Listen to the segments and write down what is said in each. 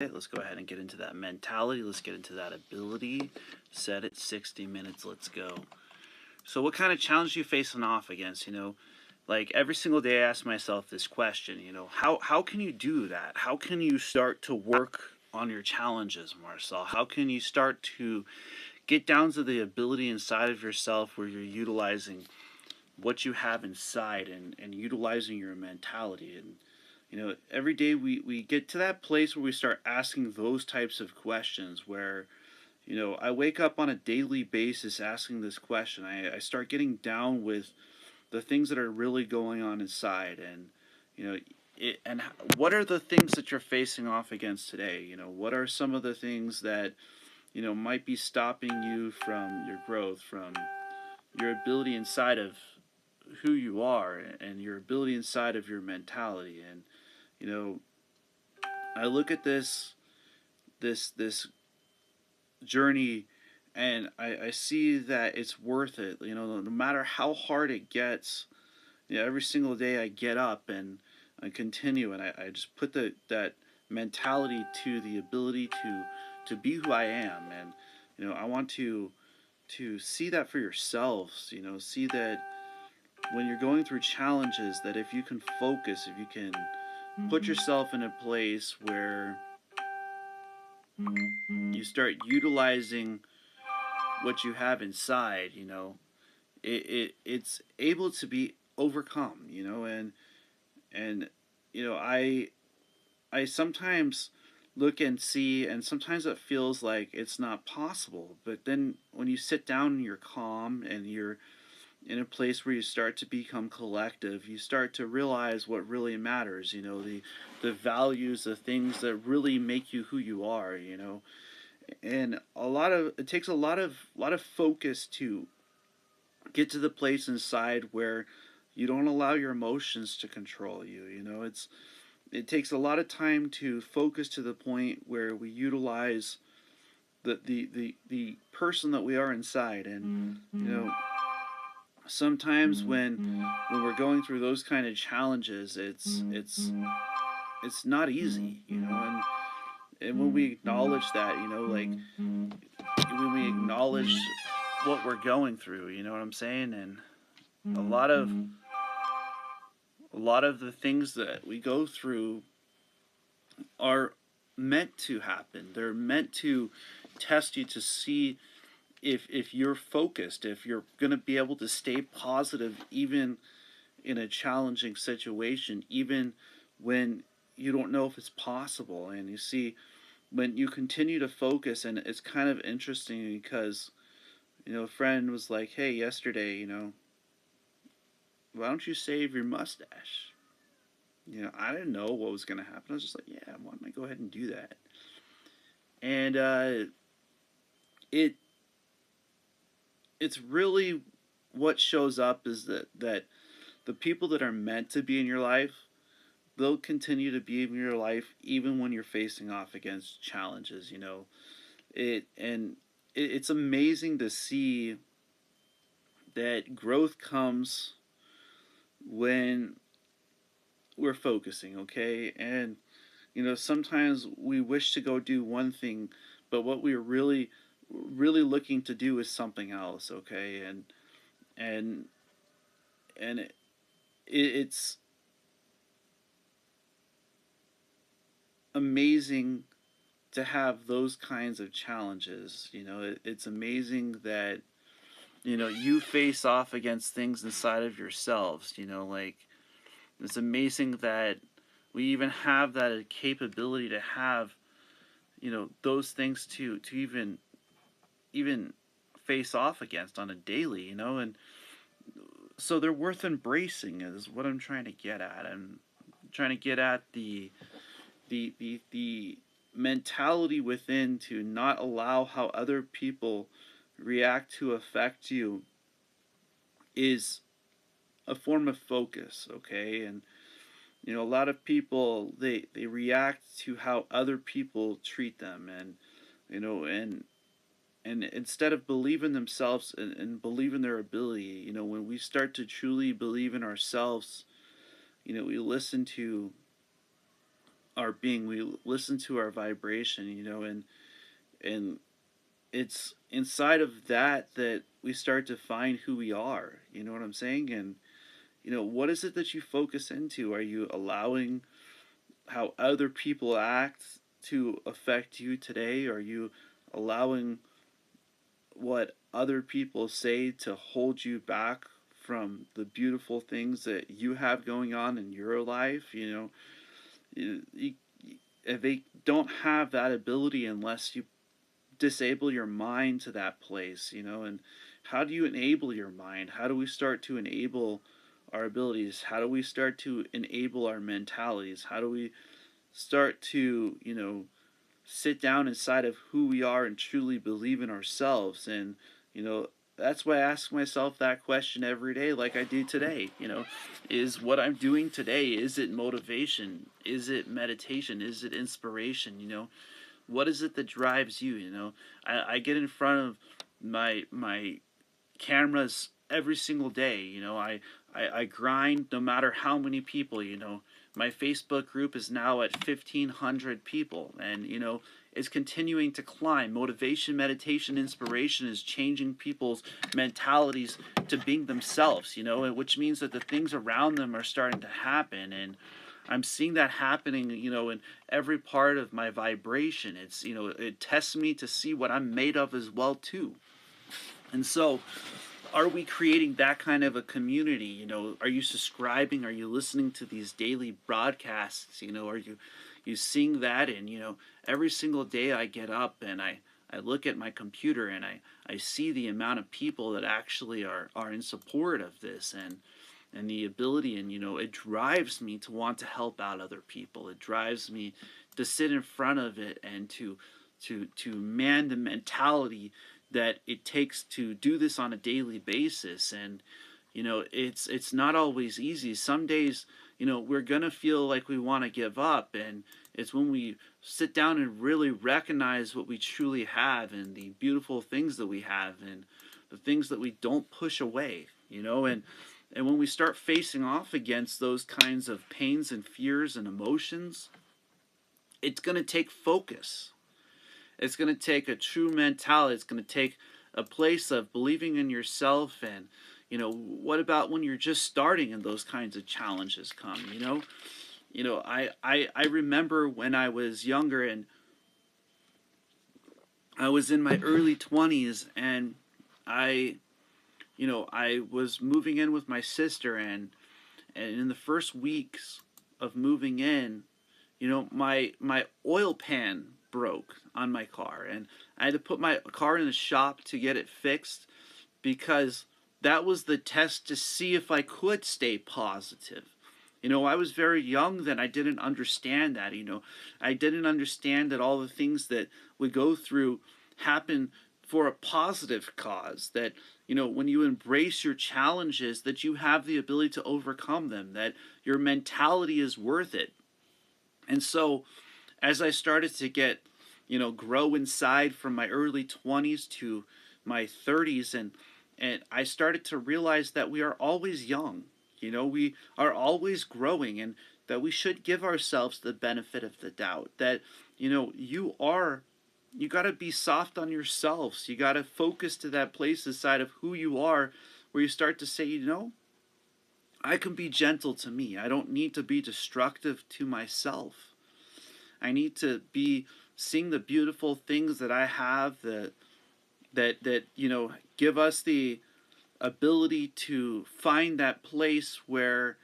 Let's go ahead and get into that mentality. Let's get into that ability. Set it 60 minutes. Let's go. So what kind of challenge are you facing off against? Like every single day I ask myself this question, how can you do that? How can you start to work on your challenges, Marcel? How can you start to get down to the ability inside of yourself where you're utilizing what you have inside and utilizing your mentality? And every day we get to that place where we start asking those types of questions where, I wake up on a daily basis asking this question. I start getting down with the things that are really going on inside, and, what are the things that you're facing off against today? What are some of the things that, might be stopping you from your growth, from your ability inside of who you are and your ability inside of your mentality. And you know I look at this journey, and I see that it's worth it. No matter how hard it gets, every single day I get up and I continue, and I just put that mentality to the ability to be who I am. And I want to see that for yourselves. See that when you're going through challenges, that if you can focus, if you can put yourself in a place where you start utilizing what you have inside, it's able to be overcome. And I sometimes look and see, and sometimes it feels like it's not possible. But then when you sit down and you're calm and you're in a place where you start to become collective, you start to realize what really matters. The values, the things that really make you who you are. And it takes a lot of focus to get to the place inside where you don't allow your emotions to control you. It takes a lot of time to focus to the point where we utilize the person that we are inside. And sometimes when we're going through those kind of challenges, it's not easy. And when we acknowledge that, like when we acknowledge what we're going through, you know what I'm saying? And a lot of the things that we go through are meant to happen. They're meant to test you to see if you're focused, if you're going to be able to stay positive even in a challenging situation, even when you don't know if it's possible. And you see, when you continue to focus, and it's kind of interesting because, a friend was like, hey, yesterday, why don't you shave your mustache? I didn't know what was going to happen. I was just like, yeah, why don't I go ahead and do that? And it's really what shows up is that the people that are meant to be in your life, they'll continue to be in your life even when you're facing off against challenges. It's amazing to see that growth comes when we're focusing, okay? And sometimes we wish to go do one thing, but what we're really looking to do is something else, okay? And it's amazing to have those kinds of challenges. It's amazing that you face off against things inside of yourselves. Like, it's amazing that we even have that capability to have those things to even face off against on a daily. And so they're worth embracing is what I'm trying to get at. I'm trying to get at the mentality within to not allow how other people react to affect you is a form of focus, okay? And a lot of people, they react to how other people treat them. And and instead of believing themselves and believe in their ability, when we start to truly believe in ourselves, we listen to our being. We listen to our vibration, you know, and it's inside of that that we start to find who we are. You know what I'm saying? And you know, what is it that you focus into? Are you allowing how other people act to affect you today? Are you allowing what other people say to hold you back from the beautiful things that you have going on in your life? You know, you, they don't have that ability unless you disable your mind to that place, you know. And how do you enable your mind? How do we start to enable our abilities? How do we start to enable our mentalities? How do we start to, you know, sit down inside of who we are and truly believe in ourselves? And you know, that's why I ask myself that question every day, like I do today. You know, is what I'm doing today, is it motivation, is it meditation, is it inspiration? You know, what is it that drives you? You know, I get in front of my cameras every single day. You know, I grind no matter how many people. You know, my Facebook group is now at 1,500 people, and you know, it's continuing to climb. Motivation, meditation, inspiration is changing people's mentalities to being themselves. You know, which means that the things around them are starting to happen. And I'm seeing that happening, you know, in every part of my vibration. It's, you know, it tests me to see what I'm made of as well too. And so, are we creating that kind of a community? You know, are you subscribing? Are you listening to these daily broadcasts? You know, are you seeing that? And you know, every single day I get up and I look at my computer and I see the amount of people that actually are in support of this, and the ability, and you know, it drives me to want to help out other people. It drives me to sit in front of it and to man the mentality that it takes to do this on a daily basis. And you know, it's not always easy. Some days, you know, we're gonna feel like we want to give up, and it's when we sit down and really recognize what we truly have and the beautiful things that we have and the things that we don't push away, you know. And when we start facing off against those kinds of pains and fears and emotions, it's going to take focus. It's going to take a true mentality. It's going to take a place of believing in yourself. And, you know, what about when you're just starting and those kinds of challenges come, you know? You know, I remember when I was younger and I was in my early 20s, and I, you know, I was moving in with my sister, and in the first weeks of moving in, you know, my oil pan broke on my car, and I had to put my car in the shop to get it fixed, because that was the test to see if I could stay positive. You know, I was very young then. I didn't understand that, you know. I didn't understand that all the things that we go through happen for a positive cause. That, you know, when you embrace your challenges, that you have the ability to overcome them, that your mentality is worth it. And so, as I started to get, you know, grow inside from my early 20s to my 30s, and I started to realize that we are always young. You know, we are always growing, and that we should give ourselves the benefit of the doubt. That, you know, you got to be soft on yourselves. You got to focus to that place inside of who you are, where you start to say, you know, I can be gentle to me. I don't need to be destructive to myself. I need to be seeing the beautiful things that I have, that you know, give us the ability to find that place where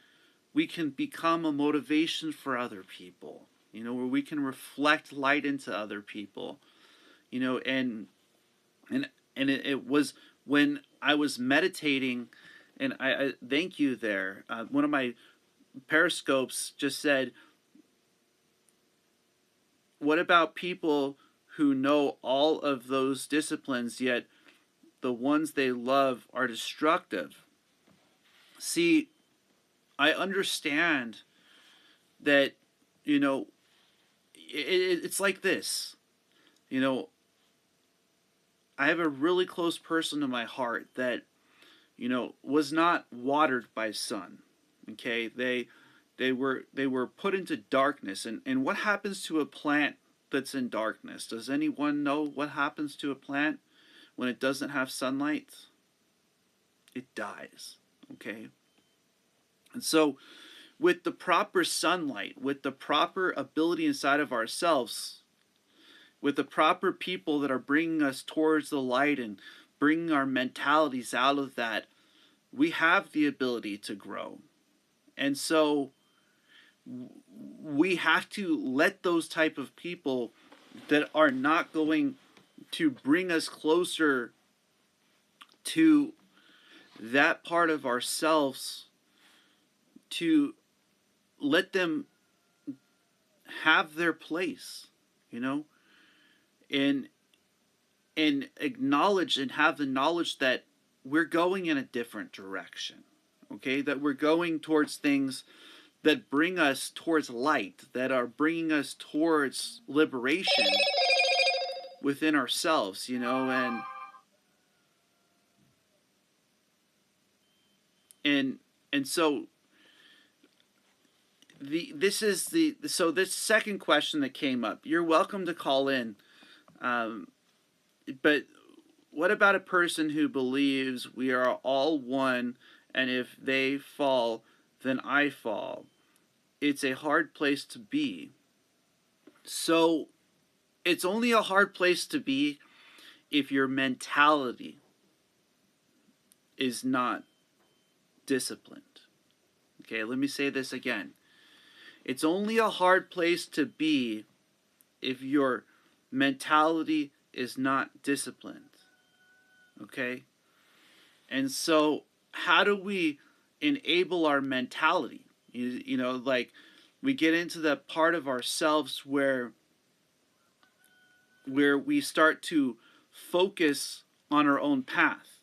we can become a motivation for other people. You know, where we can reflect light into other people. You know, and it was when I was meditating, and I thank you there. One of my periscopes just said, what about people who know all of those disciplines, yet the ones they love are destructive? See, I understand that, you know, it's like this. You know, I have a really close person in my heart that, you know, was not watered by sun. Okay, They were put into darkness. And what happens to a plant that's in darkness? Does anyone know what happens to a plant when it doesn't have sunlight? It dies. Okay? And so with the proper sunlight, with the proper ability inside of ourselves, with the proper people that are bringing us towards the light and bringing our mentalities out of that, we have the ability to grow. And so we have to let those type of people that are not going to bring us closer to that part of ourselves, to let them have their place, you know, and acknowledge and have the knowledge that we're going in a different direction. Okay, that we're going towards things that bring us towards light, that are bringing us towards liberation within ourselves, you know, and so this second question that came up. You're welcome to call in, but what about a person who believes we are all one, and if they fall, then I fall? It's a hard place to be. So it's only a hard place to be if your mentality is not disciplined. Okay, let me say this again. It's only a hard place to be if your mentality is not disciplined. Okay? And so how do we enable our mentality? You know, like we get into that part of ourselves where we start to focus on our own path.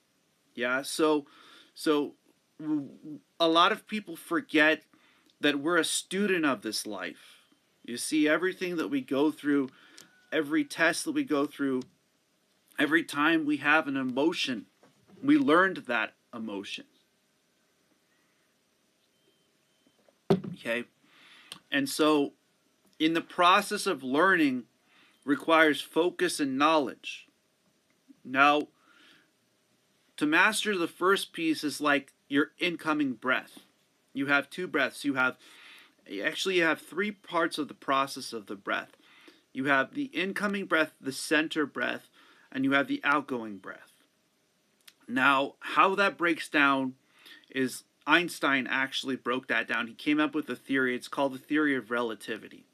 Yeah? So a lot of people forget that we're a student of this life. You see, everything that we go through, every test that we go through, every time we have an emotion, we learned that emotion. Okay? And so, in the process of learning requires focus and knowledge. Now, to master the first piece is like your incoming breath. You have two breaths. You have three parts of the process of the breath. You have the incoming breath, the center breath, and you have the outgoing breath. Now, how that breaks down is Einstein actually broke that down. He came up with a theory. It's called the Theory of Relativity.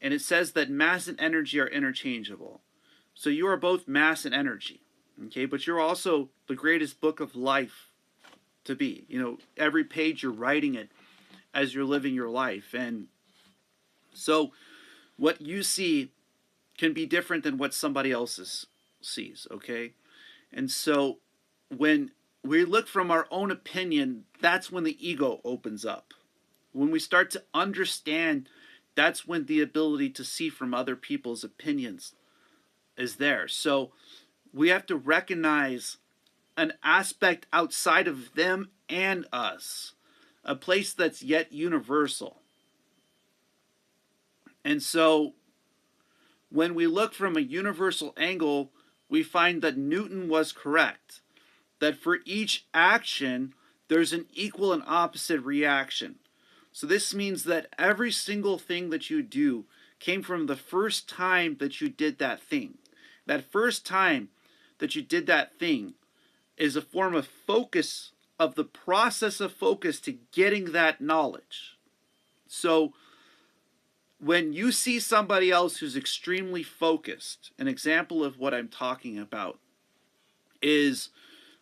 And it says that mass and energy are interchangeable. So you are both mass and energy. Okay, but you're also the greatest book of life to be. You know, every page you're writing it as you're living your life. And so what you see can be different than what somebody else sees, okay? And so when we look from our own opinion, that's when the ego opens up. When we start to understand, that's when the ability to see from other people's opinions is there. So we have to recognize an aspect outside of them and us, a place that's yet universal. And so when we look from a universal angle, we find that Newton was correct, that for each action, there's an equal and opposite reaction. So this means that every single thing that you do came from the first time that you did that thing. That first time that you did that thing is a form of focus, of the process of focus to getting that knowledge. So when you see somebody else who's extremely focused, an example of what I'm talking about is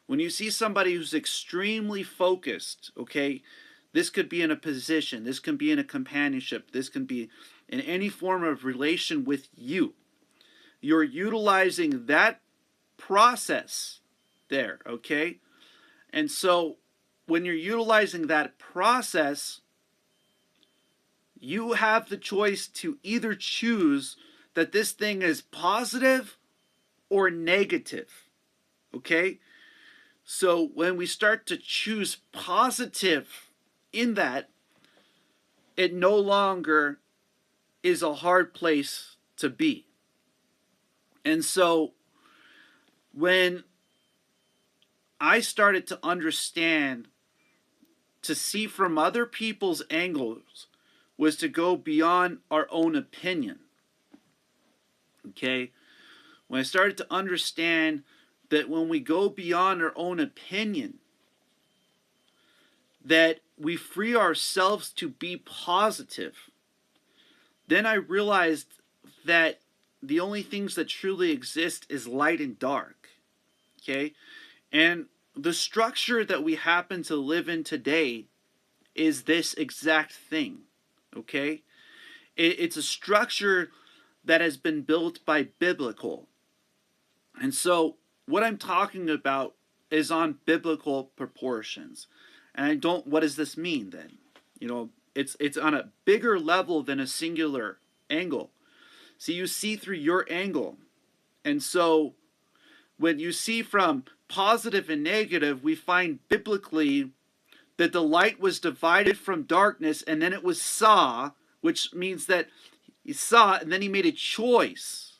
when you see somebody who's extremely focused, okay, this could be in a position, this can be in a companionship, this can be in any form of relation with you. You're utilizing that process there, okay? And so when you're utilizing that process, you have the choice to either choose that this thing is positive or negative, okay? So when we start to choose positive in that, it no longer is a hard place to be. And so when I started to understand, to see from other people's angles, was to go beyond our own opinion. Okay? When I started to understand that when we go beyond our own opinion, that we free ourselves to be positive, then I realized that the only things that truly exist is light and dark. Okay? And the structure that we happen to live in today is this exact thing. Okay? It's a structure that has been built by biblical. And so what I'm talking about is on biblical proportions. And what does this mean then? It's on a bigger level than a singular angle. So you see through your angle. And so when you see from positive and negative, we find biblically that the light was divided from darkness, and then it was saw, which means that he saw and then he made a choice.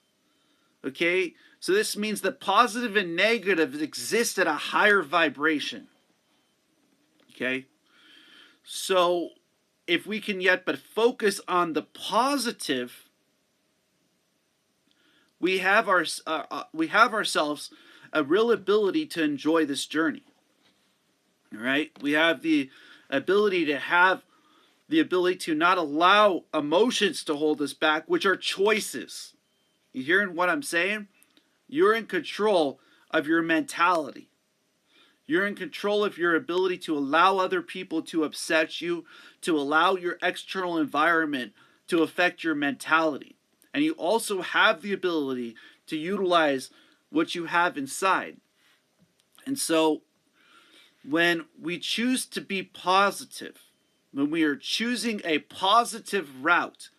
Okay? So this means that positive and negative exist at a higher vibration. Okay? So if we can yet but focus on the positive, we have ourselves a real ability to enjoy this journey. All right? We have the ability to not allow emotions to hold us back, which are choices. You hearing what I'm saying? You're in control of your mentality. You're in control of your ability to allow other people to upset you, to allow your external environment to affect your mentality. And you also have the ability to utilize what you have inside. And so when we choose to be positive, when we are choosing a positive route,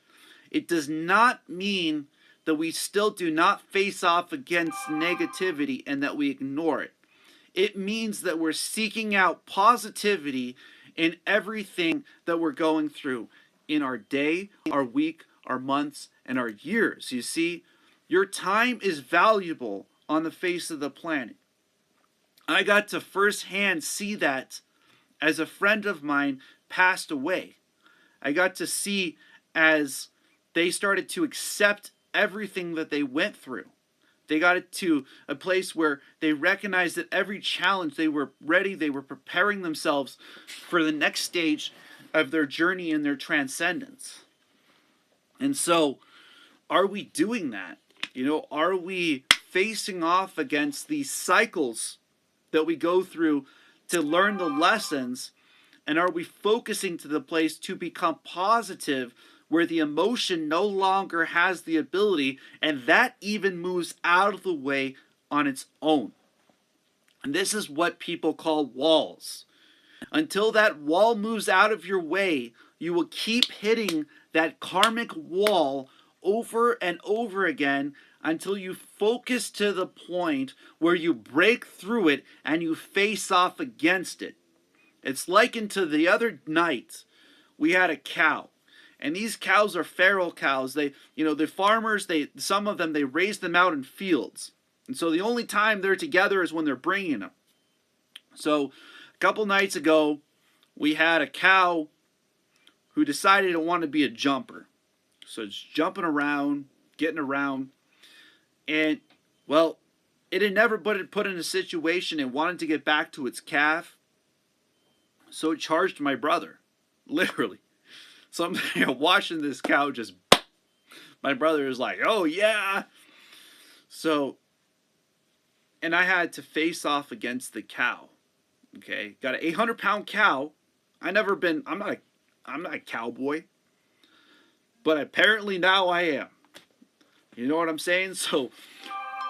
it does not mean that we still do not face off against negativity and that we ignore it. It means that we're seeking out positivity in everything that we're going through in our day, our week, our months, and our years. You see, your time is valuable on the face of the planet. I got to firsthand see that as a friend of mine passed away. I got to see as they started to accept everything that they went through. They got it to a place where they recognized that every challenge, they were ready, they were preparing themselves for the next stage of their journey and their transcendence. And so, are we doing that? Are we facing off against these cycles that we go through to learn the lessons? And are we focusing to the place to become positive, where the emotion no longer has the ability, and that even moves out of the way on its own? And this is what people call walls. Until that wall moves out of your way, you will keep hitting that karmic wall over and over again until you focus to the point where you break through it and you face off against it. It's likened to the other night we had a cow. And these cows are feral cows. The farmers, some of them, they raise them out in fields. And so the only time they're together is when they're bringing them. So a couple nights ago, we had a cow who decided to want to be a jumper. So it's jumping around, getting around. And, well, it had never been put in a situation and wanted to get back to its calf. So it charged my brother, literally. So I'm watching this cow just, my brother is like, oh yeah. So, and I had to face off against the cow. Okay, got an 800-pound cow. I'm not a cowboy. But apparently now I am. You know what I'm saying? So,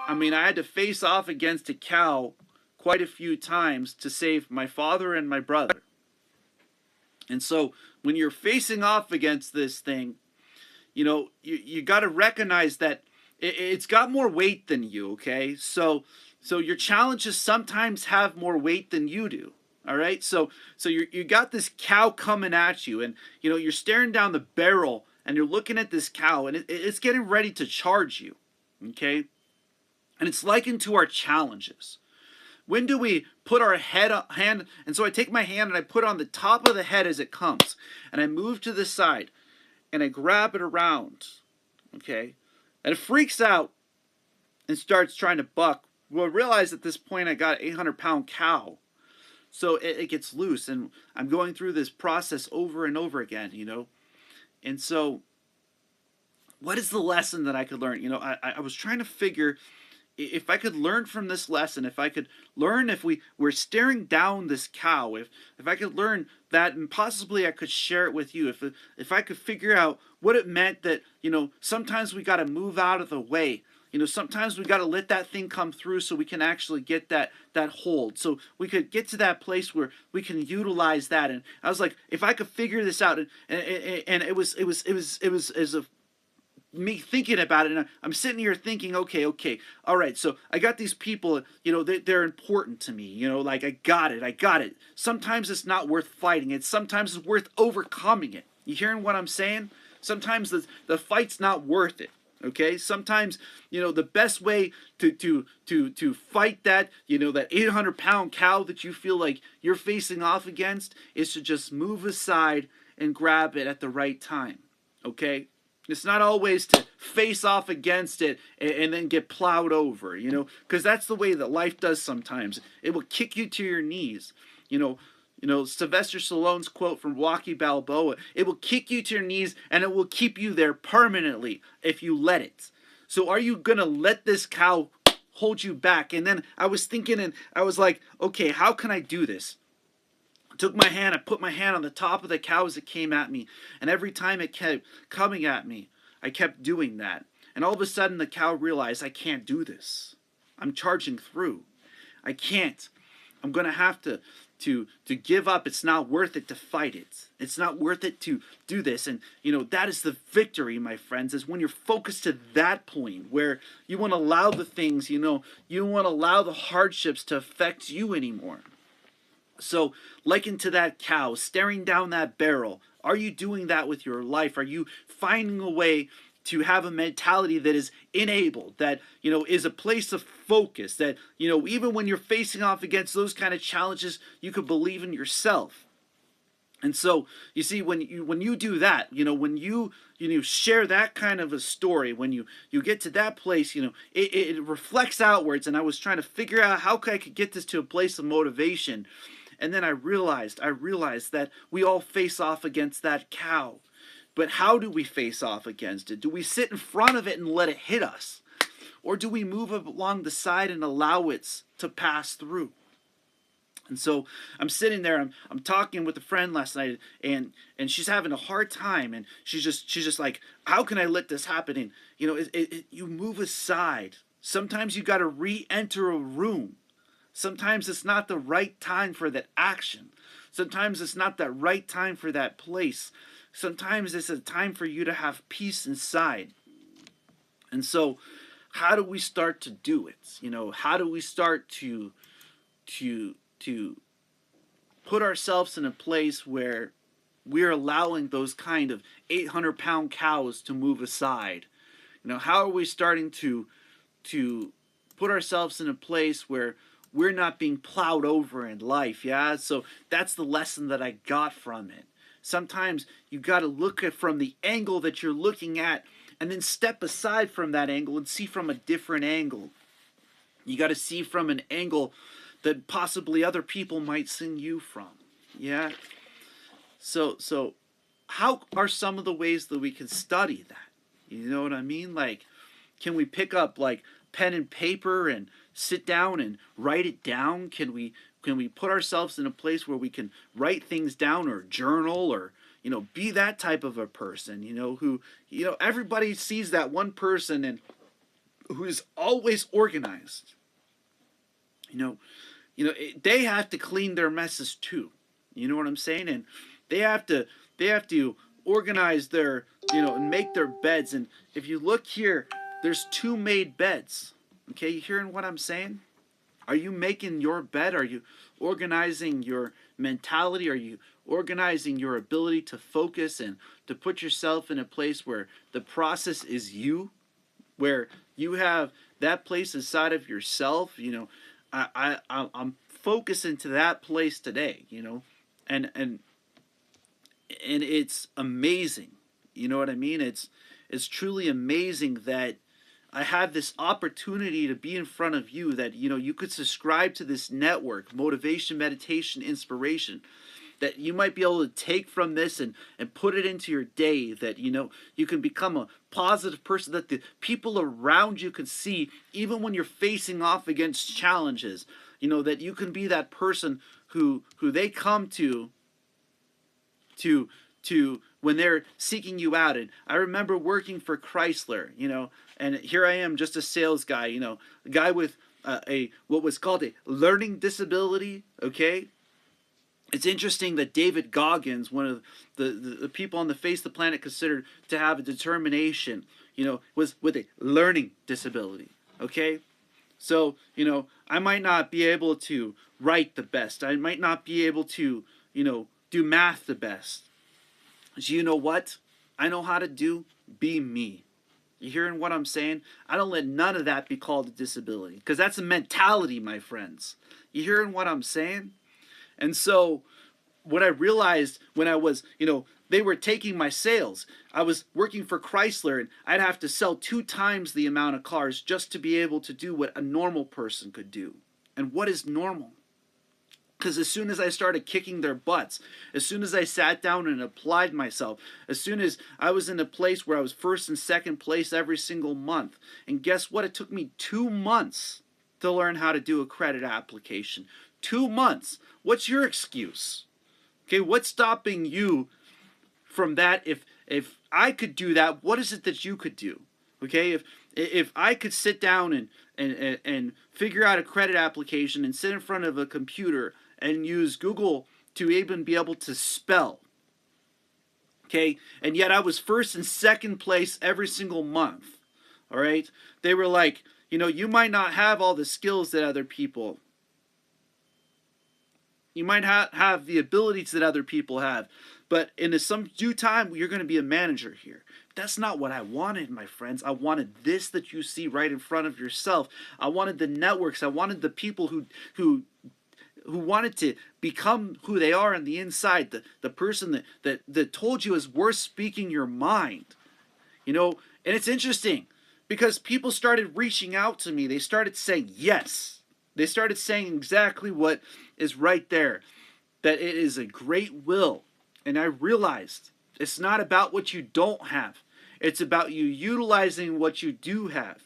I had to face off against a cow quite a few times to save my father and my brother. And so, when you're facing off against this thing, you got to recognize that it's got more weight than you, okay? So your challenges sometimes have more weight than you do. All right, so you got this cow coming at you, and you're staring down the barrel, and you're looking at this cow, and it's getting ready to charge you. Okay, and it's likened to our challenges. When do we put our hand? And so I take my hand and I put it on the top of the head as it comes, and I move to the side, and I grab it around. Okay, and it freaks out and starts trying to buck. Well, I realize at this point I got an 800-pound cow. So it gets loose, and I'm going through this process over and over again, And so, what is the lesson that I could learn? I was trying to figure if I could learn from this lesson, if I could learn if we're staring down this cow, if I could learn that, and possibly I could share it with you, if I could figure out what it meant that, sometimes we got to move out of the way. Sometimes we got to let that thing come through so we can actually get that hold. So we could get to that place where we can utilize that. And I was like, if I could figure this out, and it was a me thinking about it, and I'm sitting here thinking, okay, all right, so I got these people, they're important to me, like I got it. Sometimes it's not worth fighting it. Sometimes it's worth overcoming it. You hearing what I'm saying? Sometimes the fight's not worth it. Okay, sometimes the best way to fight that that 800-pound cow that you feel like you're facing off against is to just move aside and grab it at the right time. Okay, it's not always to face off against it and then get plowed over. Because that's the way that life does sometimes. It will kick you to your knees. Sylvester Stallone's quote from Rocky Balboa, it will kick you to your knees and it will keep you there permanently if you let it. So are you going to let this cow hold you back? And then I was thinking, and I was like, okay, how can I do this? I took my hand, I put my hand on the top of the cow as it came at me. And every time it kept coming at me, I kept doing that. And all of a sudden the cow realized, I can't do this. I'm charging through. I can't. I'm going to have to give up. It's not worth it to fight it. It's not worth it to do this. And that is the victory, my friends, is when you're focused to that point where you won't allow the things, you won't allow the hardships to affect you anymore. So likened to that cow staring down that barrel, are you doing that with your life? Are you finding a way to have a mentality that is enabled, that is a place of focus, that even when you're facing off against those kind of challenges, you could believe in yourself? And so you see, when you do that, when you share that kind of a story, when you get to that place, it reflects outwards. And I was trying to figure out how I could get this to a place of motivation, and then I realized that we all face off against that cow. But how do we face off against it? Do we sit in front of it and let it hit us? Or do we move along the side and allow it to pass through? And so I'm sitting there, I'm talking with a friend last night, and she's having a hard time, and she's just like, how can I let this happen? And you move aside. Sometimes you got to re-enter a room. Sometimes it's not the right time for that action. Sometimes it's not the right time for that place. Sometimes it's a time for you to have peace inside. And so, how do we start to do it? How do we start to put ourselves in a place where we're allowing those kind of 800-pound cows to move aside? How are we starting to put ourselves in a place where we're not being plowed over in life? Yeah, so that's the lesson that I got from it. Sometimes you got to look at from the angle that you're looking at, and then step aside from that angle and see from a different angle. You got to see from an angle that possibly other people might see you from. Yeah. So how are some of the ways that we can study that? You know what I mean? Like, can we pick up like pen and paper and sit down and write it down? Can we put ourselves in a place where we can write things down, or journal, or be that type of a person, who everybody sees that one person and who's always organized. They have to clean their messes too. You know what I'm saying? And they have to organize their and make their beds. And if you look here, there's 2 made beds. Okay, you hearing what I'm saying? Are you making your bed? Are you organizing your mentality? Are you organizing your ability to focus and to put yourself in a place where the process is you, where you have that place inside of yourself? I'm focusing to that place today. And it's amazing. You know what I mean? It's truly amazing that I have this opportunity to be in front of you, that you could subscribe to this network, Motivation, Meditation, Inspiration, that you might be able to take from this and put it into your day, that you can become a positive person, that the people around you can see even when you're facing off against challenges, that you can be that person who they come to when they're seeking you out. And I remember working for Chrysler, and here I am, just a sales guy, a guy with a what was called a learning disability. Okay, it's interesting that David Goggins, one of the people on the face of the planet considered to have a determination, was with a learning disability. Okay, so I might not be able to write the best. I might not be able to do math the best. So you know what? I know how to do. Be me. You hearing what I'm saying? I don't let none of that be called a disability, because that's a mentality, my friends. You hearing what I'm saying? And so what I realized when I was, they were taking my sales. I was working for Chrysler, and I'd have to sell 2 times the amount of cars just to be able to do what a normal person could do. And what is normal? Because as soon as I started kicking their butts, as soon as I sat down and applied myself, as soon as I was in a place where I was first and second place every single month, and guess what? It took me 2 months to learn how to do a credit application. 2 months. What's your excuse? Okay, what's stopping you from that? If I could do that, what is it that you could do? Okay, if I could sit down and figure out a credit application and sit in front of a computer and use Google to even be able to spell, okay, and yet I was first and second place every single month, all right, they were like, you might not have all the skills that other people, you might have the abilities that other people have, but in some due time, you're going to be a manager here. That's not what I wanted, my friends. I wanted this that you see right in front of yourself. I wanted the networks. I wanted the people who wanted to become who they are on the inside. The person that told you is worth speaking your mind. And it's interesting because people started reaching out to me. They started saying yes. They started saying exactly what is right there, that it is a great will. And I realized it's not about what you don't have. It's about you utilizing what you do have.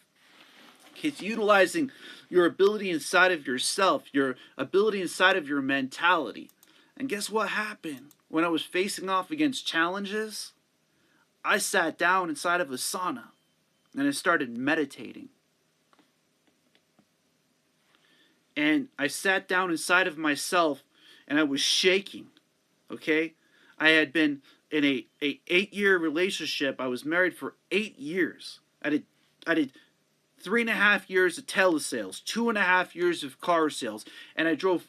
It's utilizing your ability inside of yourself, your ability inside of your mentality. And guess what happened? When I was facing off against challenges, I sat down inside of a sauna and I started meditating. And I sat down inside of myself and I was shaking. Okay? I had been in a 8-year relationship. I was married for 8 years. I did 3.5 years of telesales, 2.5 years of car sales, and I drove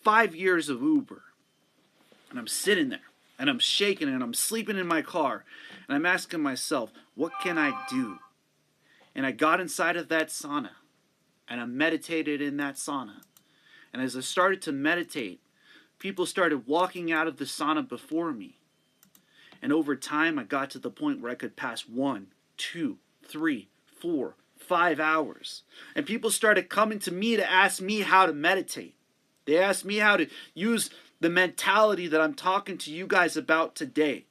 5 years of Uber. And I'm sitting there, and I'm shaking, and I'm sleeping in my car, and I'm asking myself, what can I do? And I got inside of that sauna, and I meditated in that sauna. And as I started to meditate, people started walking out of the sauna before me. And over time, I got to the point where I could pass 1, 2, 3, 4, 5 hours. And people started coming to me to ask me how to meditate. They asked me how to use the mentality that I'm talking to you guys about today.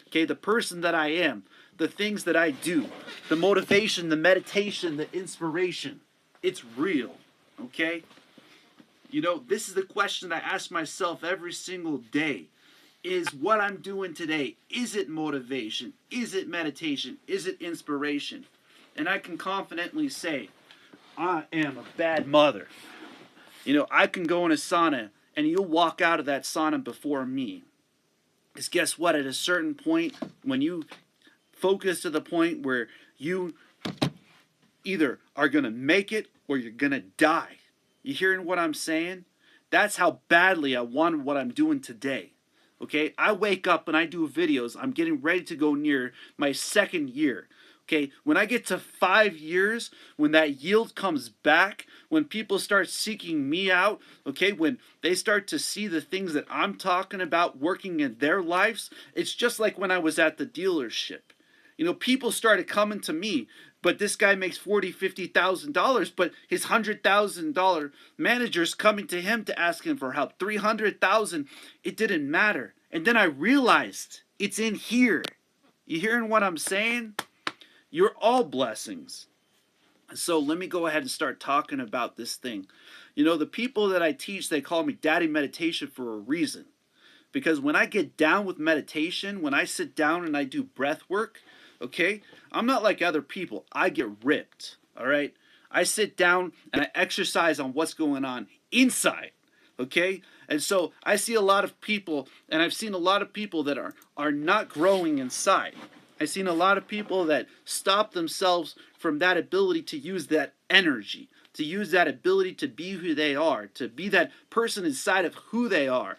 Okay, the person that I am, the things that I do, the motivation, the meditation, the inspiration. It's real, okay? This is the question I ask myself every single day. Is what I'm doing today, is it motivation? Is it meditation? Is it inspiration? And I can confidently say, I am a bad mother. I can go in a sauna and you'll walk out of that sauna before me. Because guess what? At a certain point, when you focus to the point where you either are going to make it or you're going to die. You hearing what I'm saying? That's how badly I want what I'm doing today. Okay, I wake up and I do videos. I'm getting ready to go near my second year. Okay, when I get to 5 years, when that yield comes back, when people start seeking me out, okay, when they start to see the things that I'm talking about working in their lives, it's just like when I was at the dealership. You know, people started coming to me, but this guy makes $40,000, $50,000, but his $100,000 manager's coming to him to ask him for help. 300,000, it didn't matter. And then I realized it's in here. You hearing what I'm saying? You're all blessings. So let me go ahead and start talking about this thing. You know, the people that I teach, they call me Daddy Meditation for a reason. Because when I get down with meditation, when I sit down and I do breath work, okay, I'm not like other people. I get ripped, all right? I sit down and I exercise on what's going on inside, okay? And so I see a lot of people, and I've seen a lot of people that are not growing inside. I've seen a lot of people that stop themselves from that ability to use that energy, to use that ability to be who they are, to be that person inside of who they are.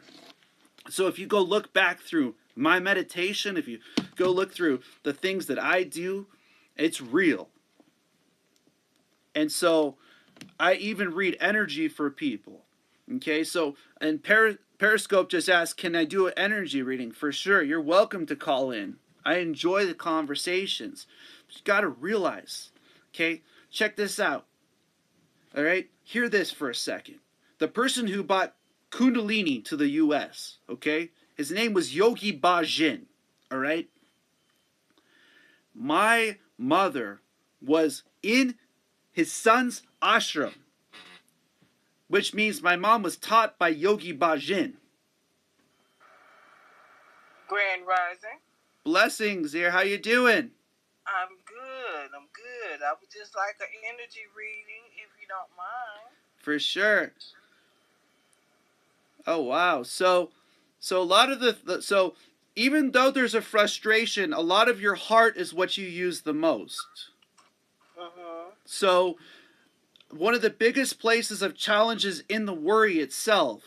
So if you go look back through my meditation, if you go look through the things that I do, it's real. And so I even read energy for people. Okay, so, and Periscope just asked, can I do an energy reading? For sure, you're welcome to call in. I enjoy the conversations. But you got to realize, okay, check this out. All right, hear this for a second. The person who bought Kundalini to the U.S., okay, his name was Yogi Bhajan, all right? My mother was in his son's ashram, which means my mom was taught by Yogi Bhajan. Grand Rising. Blessings here. How you doing? I'm good. I would just like an energy reading, if you don't mind. For sure. Oh wow. So a lot of so even though there's a frustration, a lot of your heart is what you use the most. So one of the biggest places of challenge is in the worry itself.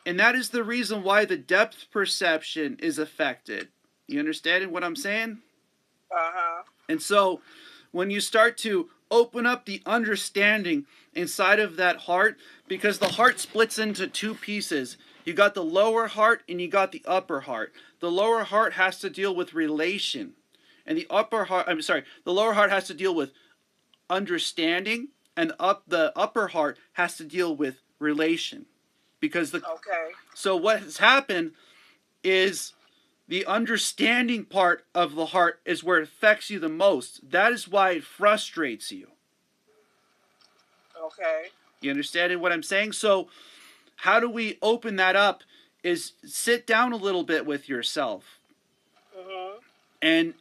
And that is the reason why the depth perception is affected. You understanding what I'm saying? And so when you start to open up the understanding inside of that heart, because the heart splits into two pieces. You got the lower heart and you got the upper heart. The lower heart has to deal with relation. And the lower heart has to deal with understanding, and the upper heart has to deal with relation. Because so what has happened is the understanding part of the heart is where it affects you the most. That is why it frustrates you. Okay. You understand what I'm saying? So how do we open that up is sit down a little bit with yourself. And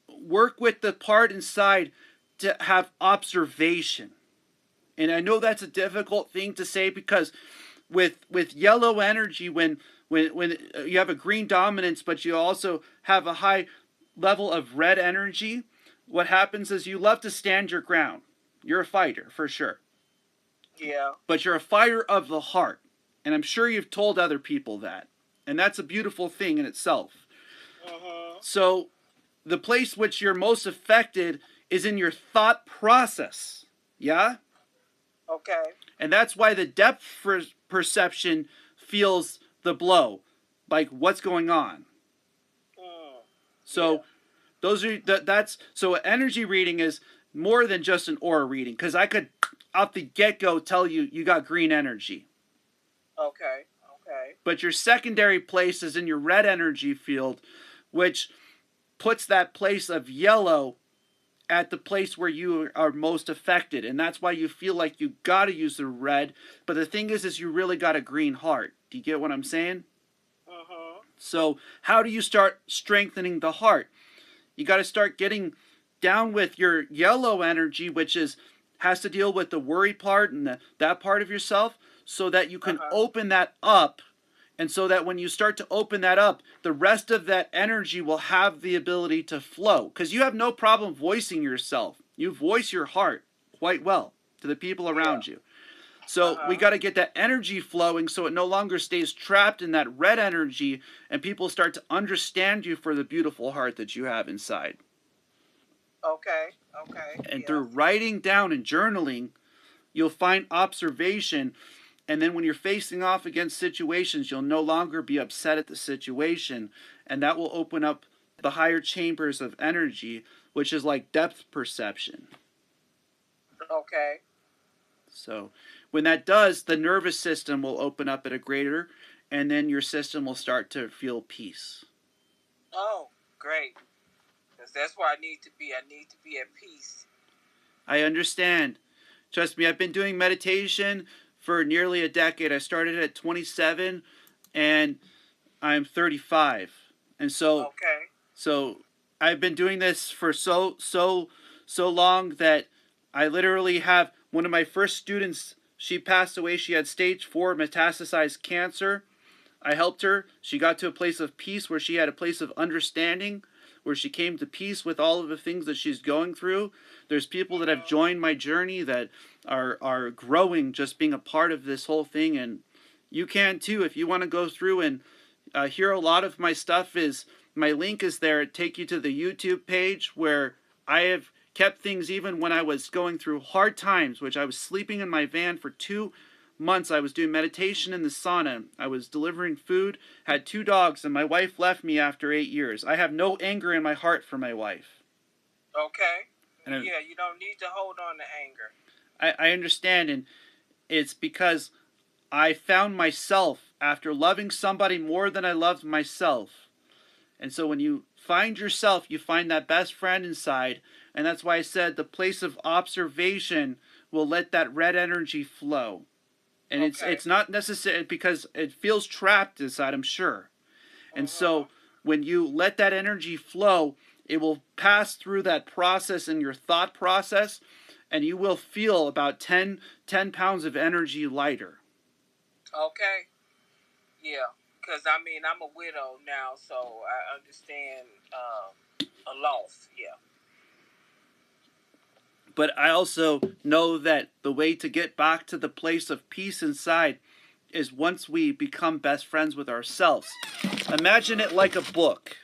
work with the part inside to have observation. And I know that's a difficult thing to say because with yellow energy, when you have a green dominance, but you also have a high level of red energy, what happens is you love to stand your ground. You're a fighter, for sure. Yeah. But you're a fighter of the heart. And I'm sure you've told other people that. And that's a beautiful thing in itself. So the place which you're most affected is in your thought process. Yeah? Okay. And that's why the depth perception feels the blow. Like, what's going on? So so energy reading is more than just an aura reading, because I could off the get-go tell you got green energy. Okay. But your secondary place is in your red energy field, which puts that place of yellow at the place where you are most affected. And that's why you feel like you got to use the red. But the thing is you really got a green heart. Do you get what I'm saying? So how do you start strengthening the heart? You got to start getting down with your yellow energy, which has to deal with the worry part and that part of yourself, so that you can open that up. And so that when you start to open that up, the rest of that energy will have the ability to flow. Because you have no problem voicing yourself. You voice your heart quite well, to the people Yeah. around you. So we got to get that energy flowing so it no longer stays trapped in that red energy, and people start to understand you for the beautiful heart that you have inside. Okay. Okay. And Yeah. through writing down and journaling, you'll find observation. And then when you're facing off against situations, you'll no longer be upset at the situation. And that will open up the higher chambers of energy, which is like depth perception. Okay. So when that does, the nervous system will open up at a greater, and then your system will start to feel peace. Oh, great. Because that's where I need to be. I need to be at peace. I understand. Trust me, I've been doing meditation for nearly a decade. I started at 27 and I'm 35. And Okay. so I've been doing this for so long that I literally have one of my first students, she passed away. She had stage 4 metastasized cancer. I helped her. She got to a place of peace where she had a place of understanding, where she came to peace with all of the things that she's going through. There's people that have joined my journey that are growing just being a part of this whole thing, and you can too if you want to go through and hear a lot of my stuff. Is my link is there. Take you to the YouTube page where I have kept things even when I was going through hard times, which I was sleeping in my van for 2 months. I was doing meditation in the sauna. I was delivering food, had 2 dogs, and my wife left me after 8 years. I have no anger in my heart for my wife. Okay. And Yeah, you don't need to hold on to anger. I understand, and it's because I found myself after loving somebody more than I loved myself. And so when you find yourself, you find that best friend inside. And that's why I said the place of observation will let that red energy flow. And Okay. it's not necessary because it feels trapped inside, I'm sure. And so when you let that energy flow, it will pass through that process in your thought process, and you will feel about 10 pounds of energy lighter. Okay. Yeah. Because, I mean, I'm a widow now, so I understand a loss. Yeah. But I also know that the way to get back to the place of peace inside is once we become best friends with ourselves. Imagine it like a book.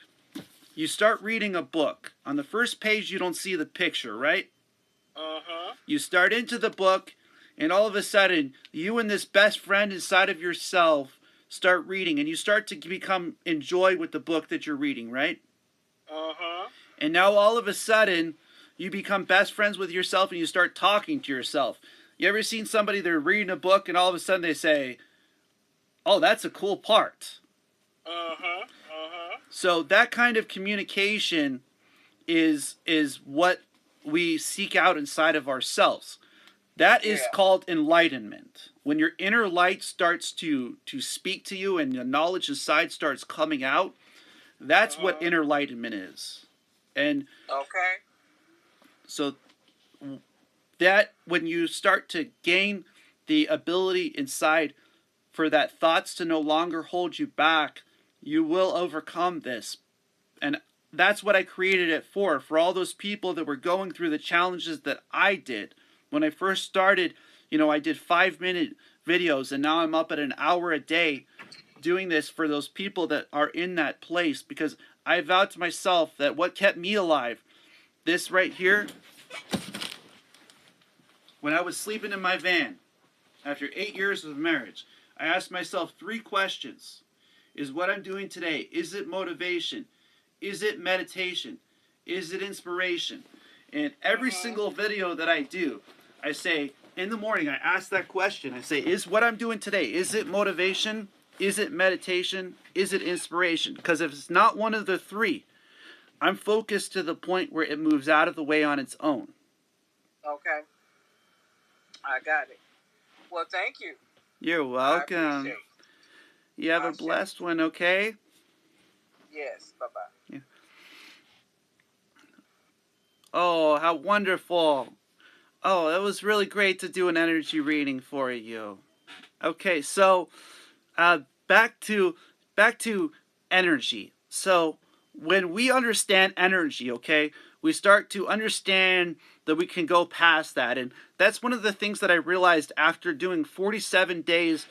You start reading a book. On the first page, you don't see the picture, right? You start into the book, and all of a sudden, you and this best friend inside of yourself start reading, and you start to become enjoy with the book that you're reading, right? And now all of a sudden, you become best friends with yourself, and you start talking to yourself. You ever seen somebody, they're reading a book, and all of a sudden they say, "Oh, that's a cool part." So that kind of communication is what we seek out inside of ourselves. That is called enlightenment. When your inner light starts to speak to you and the knowledge inside starts coming out, that's what inner enlightenment is. And Okay. so that when you start to gain the ability inside for that thoughts to no longer hold you back, you will overcome this. And that's what I created it for all those people that were going through the challenges that I did. When I first started, I did 5-minute videos, and now I'm up at an hour a day doing this for those people that are in that place, because I vowed to myself that what kept me alive, this right here, when I was sleeping in my van after 8 years of marriage, I asked myself 3 questions. Is what I'm doing today, is it motivation? Is it meditation? Is it inspiration? And every single video that I do, I say, in the morning, I ask that question. I say, is what I'm doing today, is it motivation? Is it meditation? Is it inspiration? Because if it's not one of the 3, I'm focused to the point where it moves out of the way on its own. Okay. I got it. Well, thank you. You're welcome. You have a blessed one, okay? Yes. Bye-bye. Yeah. Oh, how wonderful. Oh, that was really great to do an energy reading for you. Okay, so back to energy. So when we understand energy, okay, we start to understand that we can go past that. And that's one of the things that I realized after doing 47 days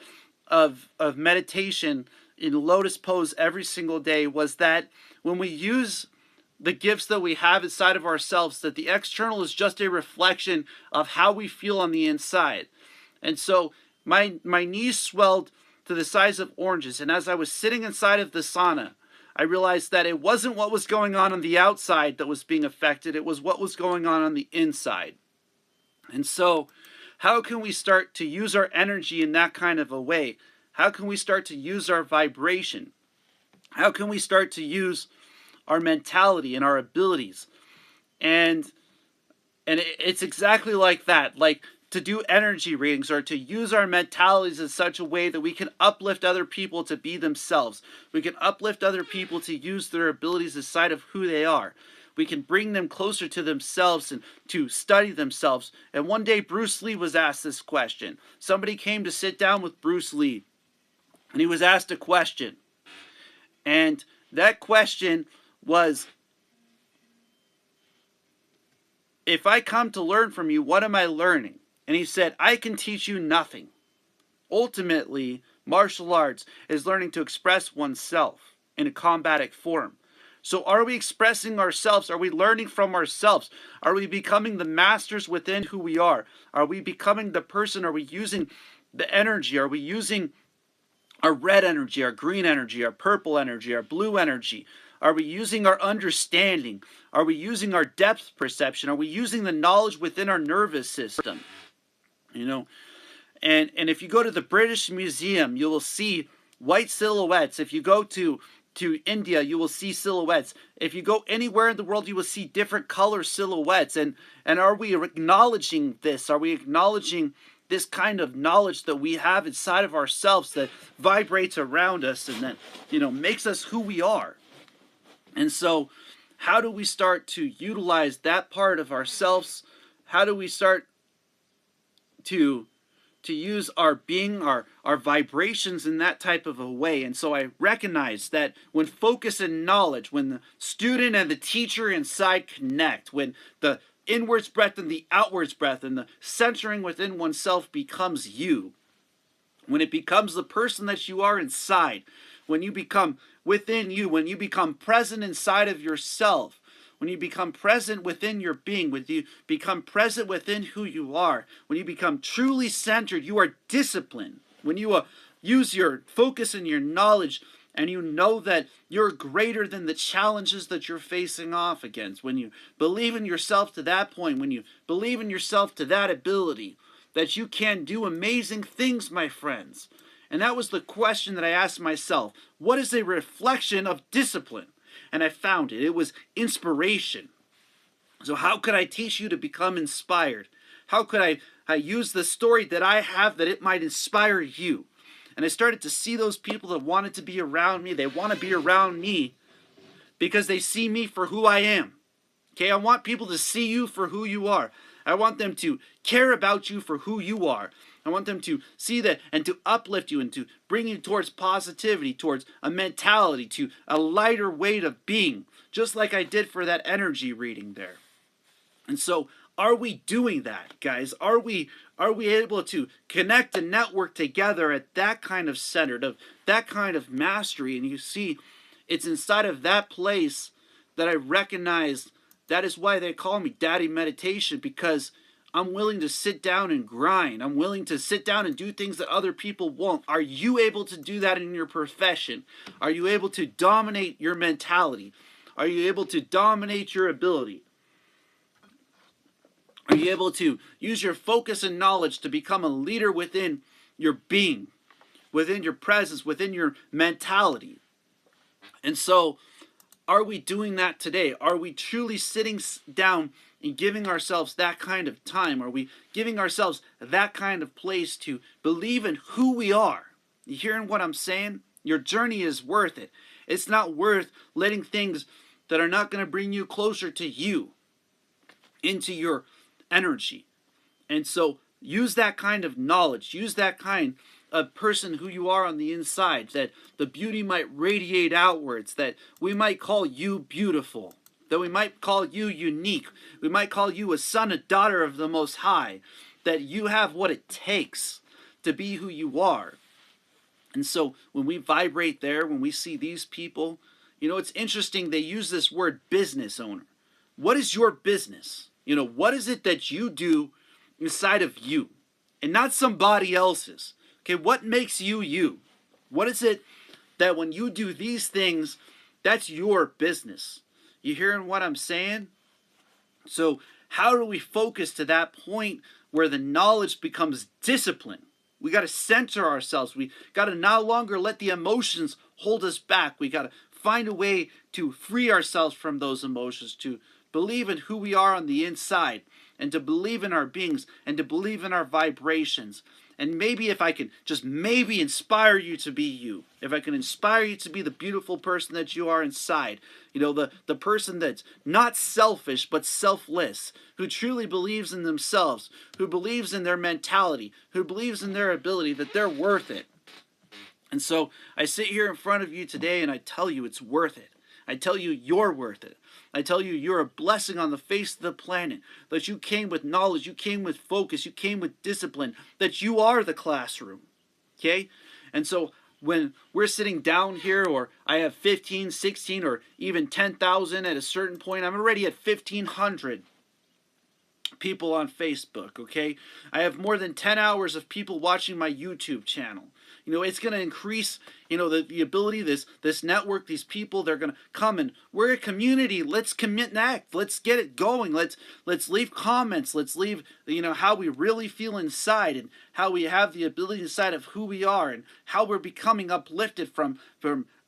of meditation in lotus pose every single day, was that when we use the gifts that we have inside of ourselves, that the external is just a reflection of how we feel on the inside. And so my knees swelled to the size of oranges, and as I was sitting inside of the sauna, I realized that it wasn't what was going on the outside that was being affected, it was what was going on the inside. And so, how can we start to use our energy in that kind of a way? How can we start to use our vibration? How can we start to use our mentality and our abilities? And it's exactly like that. Like, to do energy readings or to use our mentalities in such a way that we can uplift other people to be themselves. We can uplift other people to use their abilities inside of who they are. We can bring them closer to themselves and to study themselves. And one day Bruce Lee was asked this question. Somebody came to sit down with Bruce Lee, and he was asked a question. And that question was, if I come to learn from you, what am I learning? And he said, I can teach you nothing. Ultimately, martial arts is learning to express oneself in a combatic form. So are we expressing ourselves? Are we learning from ourselves? Are we becoming the masters within who we are? Are we becoming the person? Are we using the energy? Are we using our red energy, our green energy, our purple energy, our blue energy? Are we using our understanding? Are we using our depth perception? Are we using the knowledge within our nervous system? You know, and if you go to the British Museum, you will see white silhouettes. If you go to India, you will see silhouettes. If you go anywhere in the world, you will see different color silhouettes. And are we acknowledging this? Are we acknowledging this kind of knowledge that we have inside of ourselves that vibrates around us and that, makes us who we are? And so, how do we start to utilize that part of ourselves? How do we start to use our being, our vibrations in that type of a way? And so I recognize that when focus and knowledge, when the student and the teacher inside connect, when the inwards breath and the outwards breath and the centering within oneself becomes you, when it becomes the person that you are inside, when you become within you, when you become present inside of yourself, when you become present within your being, when you become present within who you are, when you become truly centered, you are disciplined. When you use your focus and your knowledge, and you know that you're greater than the challenges that you're facing off against, when you believe in yourself to that point, when you believe in yourself to that ability, that you can do amazing things, my friends. And that was the question that I asked myself. What is a reflection of discipline? And I found it. It was inspiration. So how could I teach you to become inspired? How could I use the story that I have that it might inspire you? And I started to see those people that wanted to be around me. They want to be around me because they see me for who I am. Okay, I want people to see you for who you are. I want them to care about you for who you are. I want them to see that and to uplift you and to bring you towards positivity, towards a mentality, to a lighter weight of being, just like I did for that energy reading there. And so, are we doing that, guys? Are we able to connect and network together at that kind of center, of that kind of mastery? And you see, it's inside of that place that I recognize that is why they call me Daddy Meditation, because I'm willing to sit down and grind. I'm willing to sit down and do things that other people won't. Are you able to do that in your profession? Are you able to dominate your mentality? Are you able to dominate your ability? Are you able to use your focus and knowledge to become a leader within your being, within your presence, within your mentality? And so, are we doing that today? Are we truly sitting down and giving ourselves that kind of time? Are we giving ourselves that kind of place to believe in who we are? You hearing what I'm saying? Your journey is worth it. It's not worth letting things that are not going to bring you closer to you into your energy. And so use that kind of knowledge. Use that kind a person who you are on the inside, that the beauty might radiate outwards, that we might call you beautiful. that we might call you unique. We might call you a son, a daughter of the Most High, that you have what it takes to be who you are. And so when we vibrate there, when we see these people, it's interesting, they use this word business owner. What is your business? What is it that you do inside of you and not somebody else's? Okay, what makes you you? What is it that when you do these things, that's your business? You hearing what I'm saying? So how do we focus to that point where the knowledge becomes discipline? We got to center ourselves. We got to no longer let the emotions hold us back. We got to find a way to free ourselves from those emotions, to believe in who we are on the inside, and to believe in our beings, and to believe in our vibrations. And maybe if I can just maybe inspire you to be you, if I can inspire you to be the beautiful person that you are inside, the person that's not selfish but selfless, who truly believes in themselves, who believes in their mentality, who believes in their ability, that they're worth it. And so I sit here in front of you today and I tell you it's worth it. I tell you you're worth it. I tell you you're a blessing on the face of the planet, that you came with knowledge, you came with focus, you came with discipline, that you are the classroom. Okay? And so when we're sitting down here, or I have 15, 16, or even 10,000 at a certain point, I'm already at 1,500 people on Facebook, okay? I have more than 10 hours of people watching my YouTube channel. It's going to increase, the ability, this network, these people, they're going to come, and we're a community. Let's connect. Let's get it going. Let's leave comments. Let's leave, how we really feel inside, and how we have the ability inside of who we are, and how we're becoming uplifted from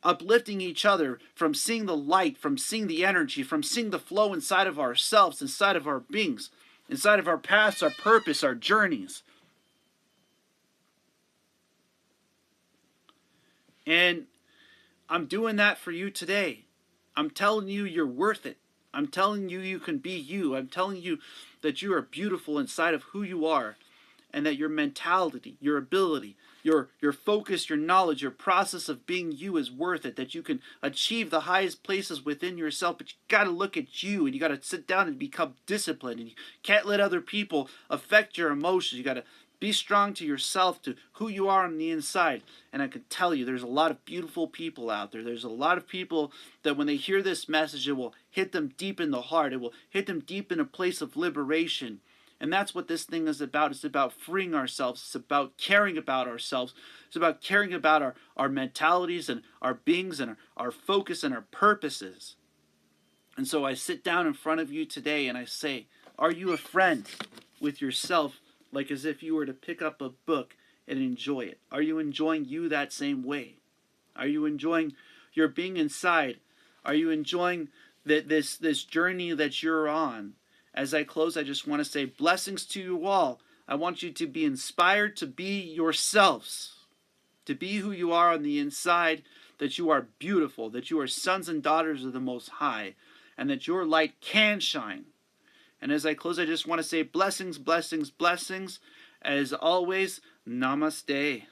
uplifting each other, from seeing the light, from seeing the energy, from seeing the flow inside of ourselves, inside of our beings, inside of our paths, our purpose, our journeys. And I'm doing that for you today. I'm telling you you're worth it. I'm telling you you can be you. I'm telling you that you are beautiful inside of who you are, and that your mentality, your ability, your focus, your knowledge, your process of being you is worth it, that you can achieve the highest places within yourself. But you got to look at you, and you got to sit down and become disciplined, and you can't let other people affect your emotions. You got to be strong to yourself, to who you are on the inside. And I can tell you there's a lot of beautiful people out there. There's a lot of people that when they hear this message, it will hit them deep in the heart. It will hit them deep in a place of liberation. And that's what this thing is about. It's about freeing ourselves. It's about caring about ourselves. It's about caring about our mentalities and our beings and our focus and our purposes. And so I sit down in front of you today and I say, are you a friend with yourself, like as if you were to pick up a book and enjoy it? Are you enjoying you that same way? Are you enjoying your being inside? Are you enjoying this journey that you're on? As I close, I just want to say blessings to you all. I want you to be inspired to be yourselves, to be who you are on the inside, that you are beautiful, that you are sons and daughters of the Most High, and that your light can shine. And as I close, I just want to say blessings, blessings, blessings. As always, namaste.